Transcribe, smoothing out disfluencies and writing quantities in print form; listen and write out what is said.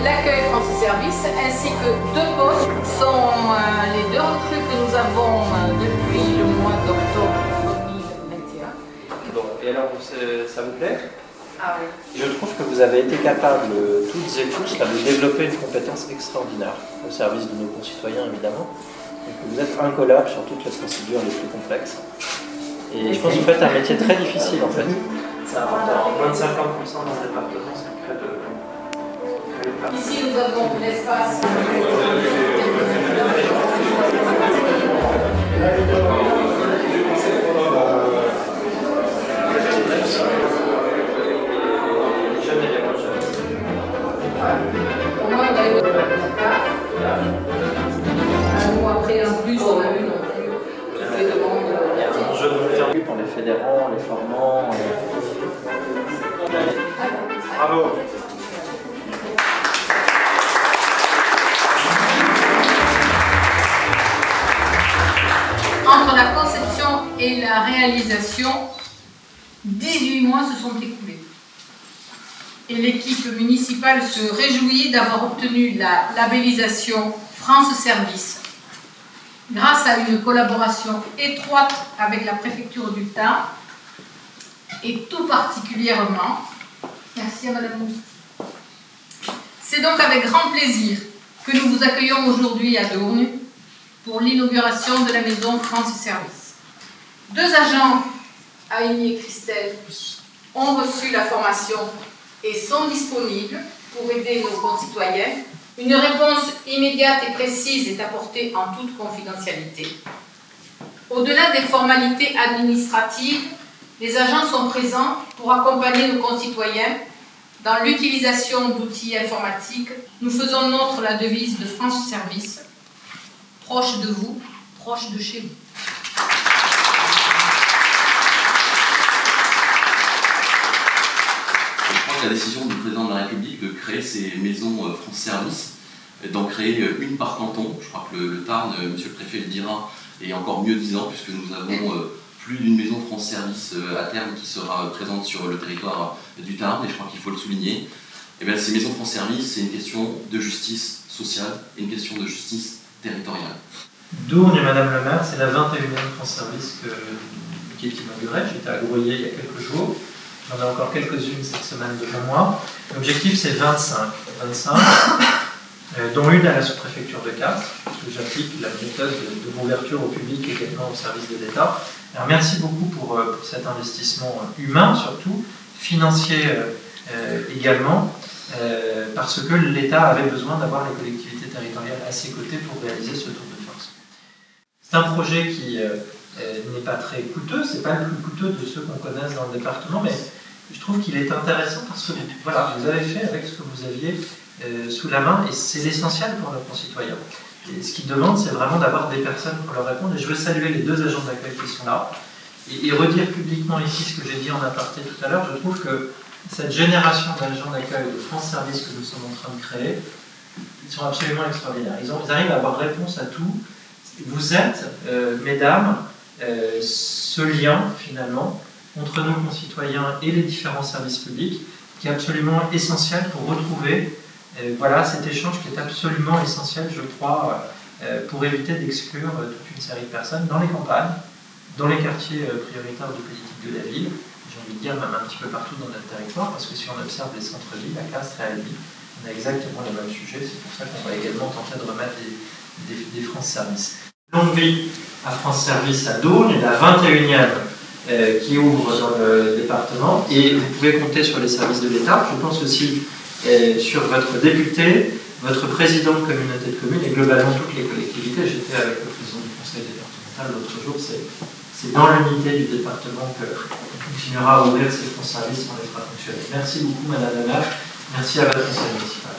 l'accueil France Service ainsi que 2 postes sont les 2 recrues que nous avons depuis le mois d'octobre 2021. Bon, et alors ça vous plaît? Ah oui. Je trouve que vous avez été capables, toutes et tous, de développer une compétence extraordinaire au service de nos concitoyens, évidemment. Et que vous êtes incollables sur toutes les procédures les plus complexes. Et je pense que vous faites un métier très difficile, en fait. Ça rapporte moins de 50% dans ce département, ce qui crée de... Ici, nous avons l'espace. Au moins, on a eu un mois après, en plus, on a eu non plus toutes les demandes. Un jeu de montée en vue pour les fédérants, les formants. Bravo! Entre la conception et la réalisation, 18 mois se sont écoulés. Et l'équipe municipale se réjouit d'avoir obtenu la labellisation France Service grâce à une collaboration étroite avec la préfecture du Tarn et tout particulièrement, merci à Madame Mousti. C'est donc avec grand plaisir que nous vous accueillons aujourd'hui à Dournes pour l'inauguration de la maison France Service. 2 agents, Aïni et Christelle, ont reçu la formation et sont disponibles pour aider nos concitoyens. Une réponse immédiate et précise est apportée en toute confidentialité. Au-delà des formalités administratives, les agents sont présents pour accompagner nos concitoyens dans l'utilisation d'outils informatiques. Nous faisons nôtre la devise de France Service, proche de vous, proche de chez vous. La décision du président de la République de créer ces maisons France Service, d'en créer une par canton. Je crois que le Tarn, monsieur le préfet le dira, est encore mieux disant puisque nous avons plus d'une maison France Service à terme qui sera présente sur le territoire du Tarn, et je crois qu'il faut le souligner. Et bien, ces maisons France Service, c'est une question de justice sociale et une question de justice territoriale. Dournes et Madame le maire, c'est la 21e France Service qui est inaugurée. J'étais à Groyer il y a quelques jours. J'en ai encore quelques-unes cette semaine devant moi. L'objectif, c'est 25, dont une à la sous-préfecture de Castres, puisque j'applique la méthode de l'ouverture au public également au service de l'État. Alors, merci beaucoup pour cet investissement humain, surtout, financier également, parce que l'État avait besoin d'avoir les collectivités territoriales à ses côtés pour réaliser ce tour de force. C'est un projet qui n'est pas très coûteux, c'est pas le plus coûteux de ceux qu'on connaisse dans le département, mais je trouve qu'il est intéressant parce que voilà, vous avez fait avec ce que vous aviez sous la main, et c'est l'essentiel pour nos concitoyens. Et ce qu'ils demandent, c'est vraiment d'avoir des personnes pour leur répondre. Et je veux saluer les 2 agents d'accueil qui sont là et redire publiquement ici ce que j'ai dit en aparté tout à l'heure. Je trouve que cette génération d'agents d'accueil de France Service que nous sommes en train de créer, ils sont absolument extraordinaires. Ils arrivent à avoir réponse à tout. Vous êtes, mesdames, ce lien finalement entre nos concitoyens et les différents services publics qui est absolument essentiel pour retrouver voilà, cet échange qui est absolument essentiel, je crois, pour éviter d'exclure toute une série de personnes dans les campagnes, dans les quartiers prioritaires de politique de la ville, j'ai envie de dire même un petit peu partout dans notre territoire, parce que si on observe les centres-villes, à Castres et à Albi, on a exactement les mêmes sujets. C'est pour ça qu'on va également tenter de remettre des France Service. Longue vie à France Service à Dournes, la 21e qui ouvre dans le département, et vous pouvez compter sur les services de l'État. Je pense aussi sur votre député, votre président de communauté de communes et globalement toutes les collectivités. J'étais avec le président du conseil départemental l'autre jour. C'est dans l'unité du département qu'on continuera à ouvrir ces France Services, on les fera fonctionner. Merci beaucoup Madame la maire, merci à votre conseil municipal.